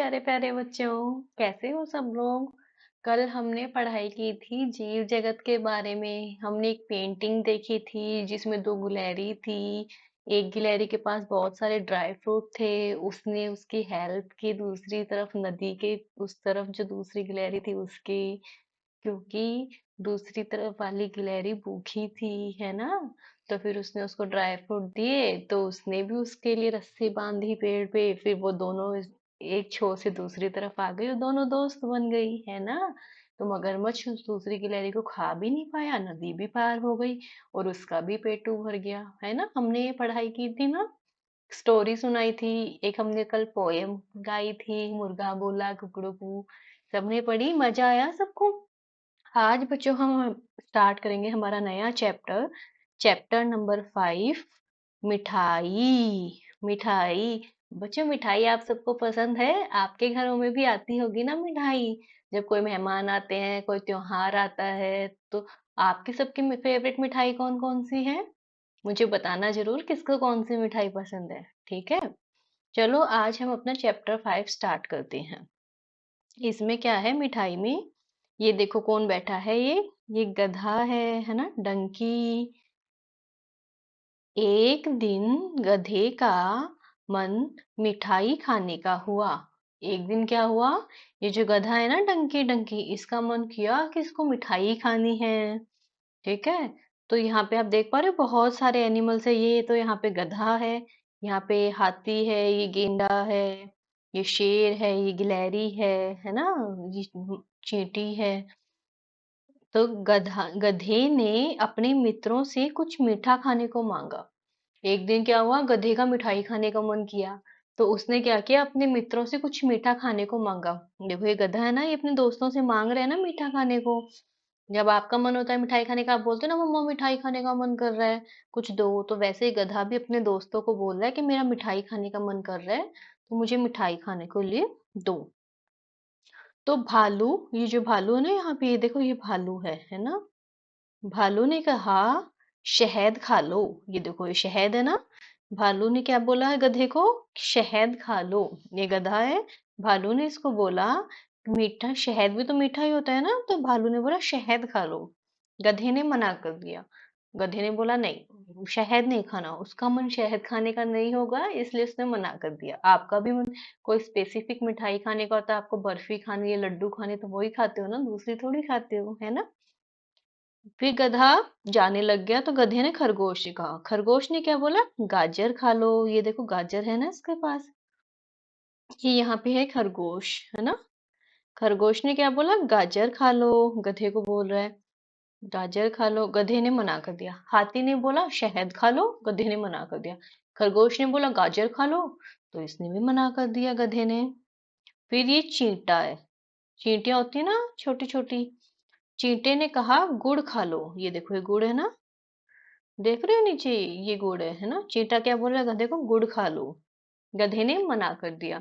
प्यारे प्यारे बच्चों, कैसे हो सब लोग। कल हमने पढ़ाई की थी जीव जगत के बारे में। हमने एक पेंटिंग देखी थी जिसमें दो गिलहरी थी। एक गिलहरी के पास बहुत सारे ड्राई फ्रूट थे, उसने उसकी हेल्प की दूसरी तरफ नदी के उस तरफ जो दूसरी गिलहरी थी उसकी, क्योंकि दूसरी तरफ वाली गिलहरी भूखी थी, है ना। तो फिर उसने उसको ड्राई फ्रूट दिए तो उसने भी उसके लिए रस्सी बांधी पेड़ पे, फिर वो दोनों एक छोर से दूसरी तरफ आ गई और दोनों दोस्त बन गई, है ना। तो मगरमच्छ उस दूसरी गिलहरी को खा भी नहीं पाया, नदी भी पार हो गई और उसका भी पेट भर गया, है ना। हमने ये पढ़ाई की थी ना, स्टोरी सुनाई थी। एक हमने कल पोयम गाई थी, मुर्गा बोला कुकड़ू। सबने पढ़ी, मजा आया सबको। आज बच्चों हम स्टार्ट करेंगे हमारा नया चैप्टर, चैप्टर नंबर 5, मिठाई। मिठाई। बच्चों, मिठाई आप सबको पसंद है? आपके घरों में भी आती होगी ना मिठाई। जब कोई मेहमान आते हैं, कोई त्योहार आता है, तो आपकी सबकी फेवरेट मिठाई कौन कौन सी है? मुझे बताना जरूर किसको कौन सी मिठाई पसंद है, ठीक है। चलो आज हम अपना चैप्टर 5 स्टार्ट करते हैं। इसमें क्या है मिठाई में? ये देखो कौन बैठा है, ये गधा है ना, डंकी। एक दिन गधे का मन मिठाई खाने का हुआ। एक दिन क्या हुआ? ये जो गधा है ना, डंकी डंकी, इसका मन किया कि इसको मिठाई खानी है। ठीक है। तो यहाँ पे आप देख पा रहे हो बहुत सारे एनिमल्स है। ये तो यहाँ पे गधा है, यहाँ पे हाथी है, ये गेंडा है, ये शेर है, ये गिलहरी है ना, ये चींटी है। तो गधे ने अपने मित्रों से कुछ मीठा खाने को मांगा। एक दिन क्या हुआ, गधे का मिठाई खाने का मन किया। तो उसने क्या किया, अपने मित्रों से कुछ मीठा खाने को मांगा। देखो ये गधा है ना, ये अपने दोस्तों से मांग रहे हैं ना मीठा खाने को। जब आपका मन होता है मिठाई खाने का, आप बोलते हो ना मम्मा मिठाई खाने का मन कर रहा है, कुछ दो। तो वैसे ही गधा भी अपने दोस्तों को बोल रहा है कि मेरा मिठाई खाने का मन कर रहा है, तो मुझे मिठाई खाने को लिए दो। तो भालू, ये जो भालू है ना, यहाँ पे ये देखो, ये भालू है ना। भालू ने कहा शहद खा लो। ये देखो ये शहद है ना। भालू ने क्या बोला है गधे को? शहद खा लो। ये गधा है, भालू ने इसको बोला मीठा, शहद भी तो मीठा ही होता है ना, तो भालू ने बोला शहद खा लो। गधे ने मना कर दिया। गधे ने बोला नहीं, शहद नहीं खाना, उसका मन शहद खाने का नहीं होगा, इसलिए उसने मना कर दिया। आपका भी मन कोई स्पेसिफिक मिठाई खाने का होता है, आपको बर्फी खानी है, लड्डू खाने, तो वही खाते हो ना, दूसरी थोड़ी खाते हो, है ना। फिर गधा जाने लग गया तो गधे ने खरगोश से कहा। खरगोश ने क्या बोला? गाजर खा लो। ये देखो गाजर है ना इसके पास, ये यहाँ पे है खरगोश, है ना। खरगोश ने क्या बोला? गाजर खा लो। गधे को बोल रहा है गाजर खा लो, गधे ने मना कर दिया। हाथी ने बोला शहद खा लो, गधे ने मना कर दिया। खरगोश ने बोला गाजर खा लो, तो इसने भी मना कर दिया गधे ने। फिर ये चींटा है, चींटियां होती है ना छोटी छोटी। चींटे ने कहा गुड़ खा लो। ये देखो ये गुड़ है ना, देख रहे हो नीचे, ये गुड़ है ना। चींटा क्या बोल रहा है गधे को? गुड़ खा लो। गधे ने मना कर दिया।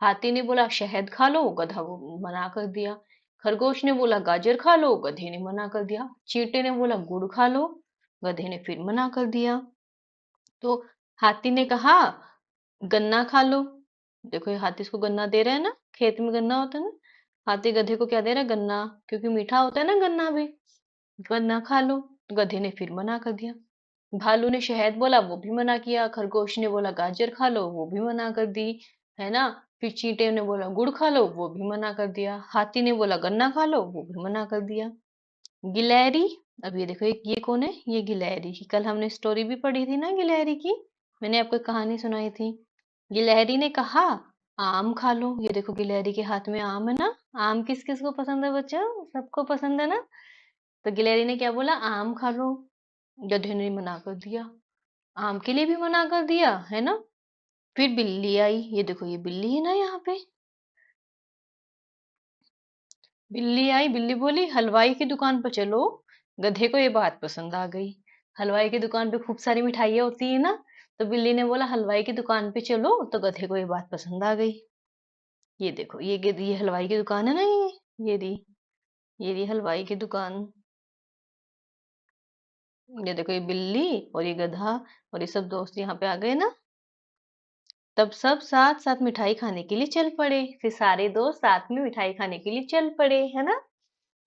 हाथी ने बोला शहद खा लो, गधा वो मना कर दिया। खरगोश ने बोला गाजर खा लो, गधे ने मना कर दिया। चींटे ने बोला गुड़ खा लो, गधे ने फिर मना कर दिया। तो हाथी ने कहा गन्ना खा लो। देखो ये हाथी इसको गन्ना दे रहा है ना, खेत में गन्ना होता है ना। हाथी गधे को क्या दे रहा है? गन्ना, क्योंकि मीठा होता है ना गन्ना भी। गन्ना खा लो, गधे ने फिर मना कर दिया। भालू ने शहद बोला, वो भी मना किया। खरगोश ने बोला गाजर खा लो, वो भी मना कर दी, है ना। फिर चींटे ने बोला गुड़ खा लो, वो भी मना कर दिया। हाथी ने बोला गन्ना खा लो, वो भी मना कर दिया। गिलहरी, अब ये देखो ये कौन है? ये गिलहरी। कल हमने स्टोरी भी पढ़ी थी ना गिलहरी की, मैंने आपको कहानी सुनाई थी। गिलहरी ने कहा आम खा लो। ये देखो गिलहरी के हाथ में आम है ना। आम किस किस को पसंद है बच्चों? सबको पसंद है ना। तो गिलहरी ने क्या बोला? आम खा लो। गधे ने मना कर दिया, आम के लिए भी मना कर दिया, है ना। फिर बिल्ली आई। ये देखो ये बिल्ली है ना यहाँ पे। बिल्ली आई, बिल्ली बोली हलवाई की दुकान पर चलो। गधे को ये बात पसंद आ गई। हलवाई की दुकान पे खूब सारी मिठाइयाँ होती है ना, तो बिल्ली ने बोला हलवाई की दुकान पे चलो, तो गधे को ये बात पसंद आ गई। ये देखो ये हलवाई की दुकान है ना, ये रही, ये रही हलवाई की दुकान। ये देखो ये बिल्ली और ये गधा और ये सब दोस्त यहाँ पे आ गए ना। तब सब साथ साथ मिठाई खाने के लिए चल पड़े। फिर सारे दोस्त साथ में मिठाई खाने के लिए चल पड़े, है ना।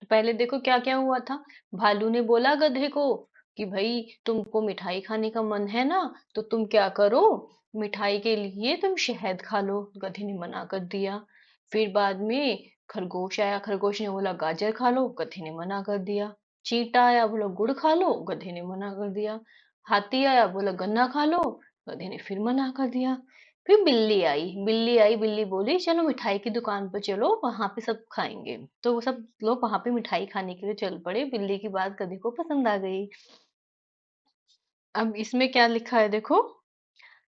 पहले देखो क्या क्या हुआ था। भालू ने बोला गधे को कि भाई तुमको मिठाई खाने का मन है ना, तो तुम क्या करो, मिठाई के लिए तुम शहद खा लो। गधे ने मना कर दिया। फिर बाद में खरगोश आया, खरगोश ने बोला गाजर खा लो, गधे ने मना कर दिया। चींटा आया, बोला गुड़ खा लो, गधे ने मना कर दिया। हाथी आया, बोला गन्ना खा लो, गधे ने फिर मना कर दिया। फिर बिल्ली आई, बिल्ली बोली चलो मिठाई की दुकान पर चलो, वहां पे सब खाएंगे। तो वो सब लोग वहां पे मिठाई खाने के लिए चल पड़े। बिल्ली की बात गधे को पसंद आ गई। अब इसमें क्या लिखा है देखो,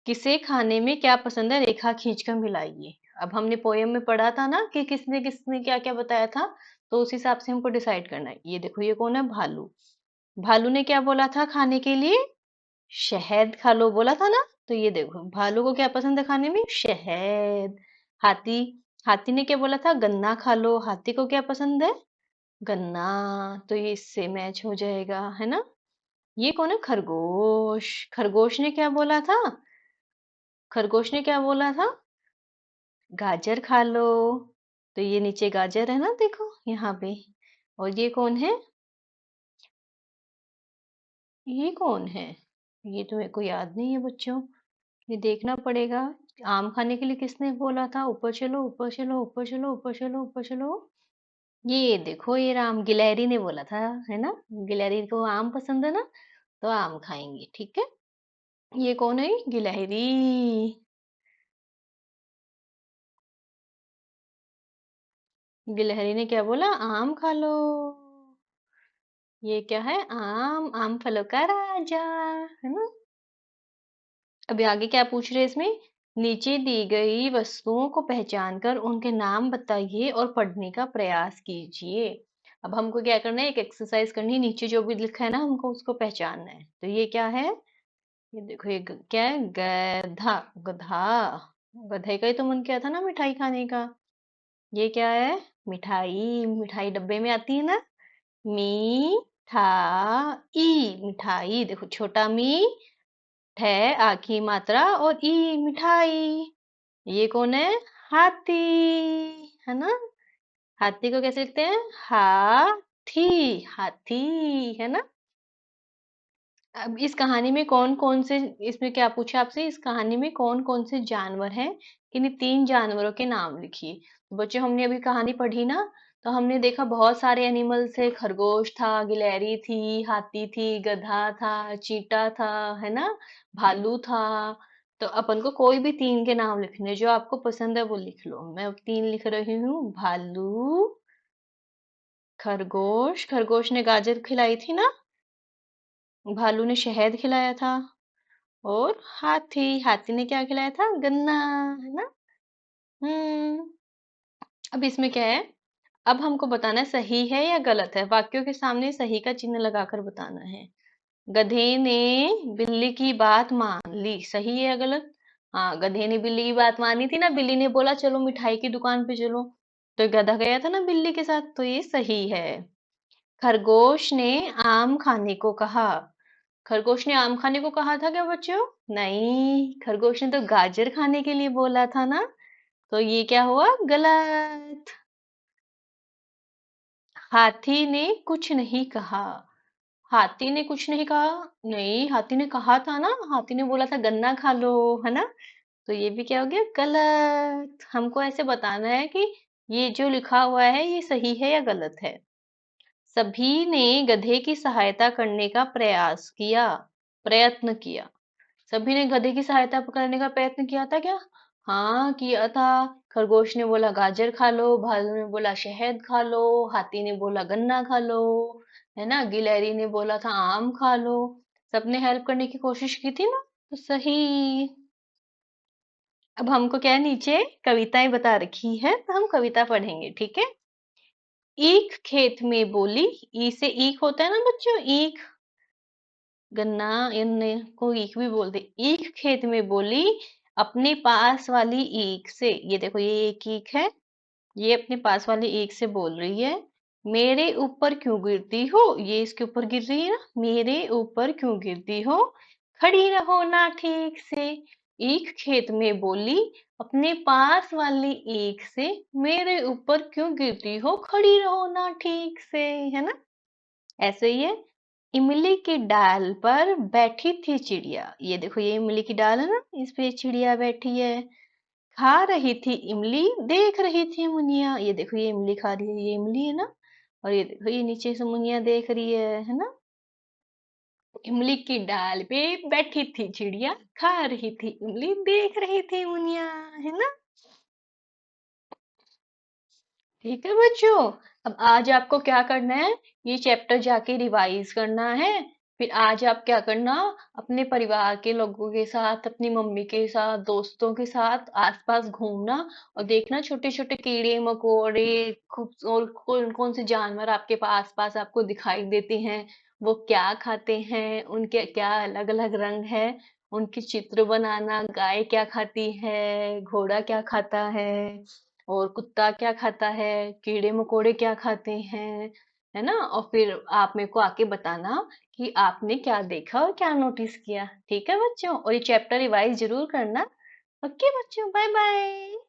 किसे खाने में क्या पसंद है रेखा खींचकर मिलाइए। अब हमने पोयम में पढ़ा था ना कि किसने किसने क्या क्या बताया था, तो उस हिसाब से हमको डिसाइड करना है। ये देखो, ये कौन है, भालू। भालू ने क्या बोला था खाने के लिए, शहद खा लो बोला था ना। तो ये देखो भालू को क्या पसंद है खाने में, शहद। हाथी, हाथी ने क्या बोला था, गन्ना खा लो, हाथी को क्या पसंद है, गन्ना। तो ये इससे मैच हो जाएगा, है ना। ये कौन है, खरगोश। खरगोश ने क्या बोला था, खरगोश ने क्या बोला था, गाजर खा लो। तो ये नीचे गाजर है ना, देखो यहाँ पे। और ये कौन है, ये कौन है, ये तो मेरे को याद नहीं है बच्चों, ये देखना पड़ेगा। आम खाने के लिए किसने बोला था, ऊपर चलो ऊपर चलो ऊपर चलो ऊपर चलो ऊपर चलो। ये देखो, ये राम गिलहरी ने बोला था, है ना। गिलहरी को आम पसंद है ना, तो आम खाएंगे, ठीक है। ये कौन है, गिलहरी। गिलहरी ने क्या बोला, आम खा लो। ये क्या है, आम, आम फलों का राजा, है ना। अभी आगे क्या पूछ रहे हैं इसमें, नीचे दी गई वस्तुओं को पहचान कर उनके नाम बताइए और पढ़ने का प्रयास कीजिए। अब हमको क्या करना है, एक एक्सरसाइज करनी है। नीचे जो भी लिखा है ना, हमको उसको पहचानना है। तो ये क्या है, ये देखो, ये क्या है, गधा। गधा, गधे का ही तो मन किया था ना मिठाई खाने का। ये क्या है, मिठाई। मिठाई डब्बे में आती है ना, मी ठा ई, मिठाई। देखो, छोटा मी है, आ की मात्रा, और ई, मिठाई। ये कौन है, हाथी, है ना। हाथी को कैसे लिखते हैं, हाथी, हाथी, है ना। अब इस कहानी में कौन कौन से, इसमें क्या पूछा आपसे, इस कहानी में कौन कौन से जानवर हैं, किन्हीं 3 जानवरों के नाम लिखिए। तो बच्चों, हमने अभी कहानी पढ़ी ना, तो हमने देखा बहुत सारे एनिमल्स थे, खरगोश था, गिलहरी थी, हाथी थी, गधा था, चीता था, है ना, भालू था। तो अपन को कोई भी 3 के नाम लिखने, जो आपको पसंद है वो लिख लो। मैं अब 3 लिख रही हूँ, भालू, खरगोश। खरगोश ने गाजर खिलाई थी ना, भालू ने शहद खिलाया था, और हाथी, हाथी ने क्या खिलाया था, गन्ना, है ना। हम्म। अब इसमें क्या है, अब हमको बताना है सही है या गलत है। वाक्यों के सामने सही का चिन्ह लगाकर बताना है। गधे ने बिल्ली की बात मान ली, सही है या गलत। हाँ, गधे ने बिल्ली की बात मानी थी ना, बिल्ली ने बोला चलो मिठाई की दुकान पे चलो, तो गधा गया था ना बिल्ली के साथ, तो ये सही है। खरगोश ने आम खाने को कहा, खरगोश ने आम खाने को कहा था क्या बच्चों, नहीं, खरगोश ने तो गाजर खाने के लिए बोला था ना, तो ये क्या हुआ, गलत। हाथी ने कुछ नहीं कहा, हाथी ने कुछ नहीं कहा, नहीं, हाथी ने कहा था ना, हाथी ने बोला था गन्ना खा लो, है ना। तो ये भी क्या हो गया, गलत। हमको ऐसे बताना है कि ये जो लिखा हुआ है ये सही है या गलत है। सभी ने गधे की सहायता करने का प्रयास किया, प्रयत्न किया। सभी ने गधे की सहायता करने का प्रयत्न किया था क्या, हाँ किया था। खरगोश ने बोला गाजर खा लो, भालू ने बोला शहद खा लो, हाथी ने बोला गन्ना खा लो, है ना, गिलहरी ने बोला था आम खा लो। सबने हेल्प करने की कोशिश की थी ना, तो सही। अब हमको क्या है, नीचे कविताएं बता रखी है, तो हम कविता पढ़ेंगे, ठीक है। ईख खेत में बोली, ई से ईख होता है ना बच्चों, ईख, गन्ना, इन को ईख भी बोलते। ईख खेत में बोली, अपने पास वाली ईख से, ये देखो ये एक ईख है, ये अपने पास वाली ईख से बोल रही है, मेरे ऊपर क्यों गिरती हो, ये इसके ऊपर गिर रही है ना, मेरे ऊपर क्यों गिरती हो, खड़ी रहो ना ठीक से, एक खेत में बोली, अपने पास वाली ईख से, मेरे ऊपर क्यों गिरती हो, खड़ी रहो ना ठीक से, है ना। ऐसे ही है। इमली की डाल पर बैठी थी चिड़िया, ये देखो ये इमली की डाल है ना, इस पे चिड़िया बैठी है। खा रही थी इमली, देख रही थी मुनिया, ये देखो ये इमली खा रही है, ये इमली है ना। और ये देखो ये नीचे से मुनिया देख रही है ना। इमली की डाल पे बैठी थी चिड़िया, खा रही थी इमली, देख रही थी मुनिया, है ना। ठीक है बच्चों। अब आज आपको क्या करना है, ये चैप्टर जाके रिवाइज करना है। फिर आज आप क्या करना, अपने परिवार के लोगों के साथ, अपनी मम्मी के साथ, दोस्तों के साथ आसपास घूमना और देखना छोटे छोटे कीड़े मकोड़े, खूब और कौन कौन से जानवर आपके पास पास आपको दिखाई देते हैं, वो क्या खाते हैं, उनके क्या अलग अलग रंग है, उनके चित्र बनाना, गाय क्या खाती है, घोड़ा क्या खाता है, और कुत्ता क्या खाता है, कीड़े मकोड़े क्या खाते हैं, है ना। और फिर आप मेरे को आके बताना कि आपने क्या देखा और क्या नोटिस किया। ठीक है बच्चों, और ये चैप्टर रिवाइज जरूर करना। ओके बच्चों, बाय बाय।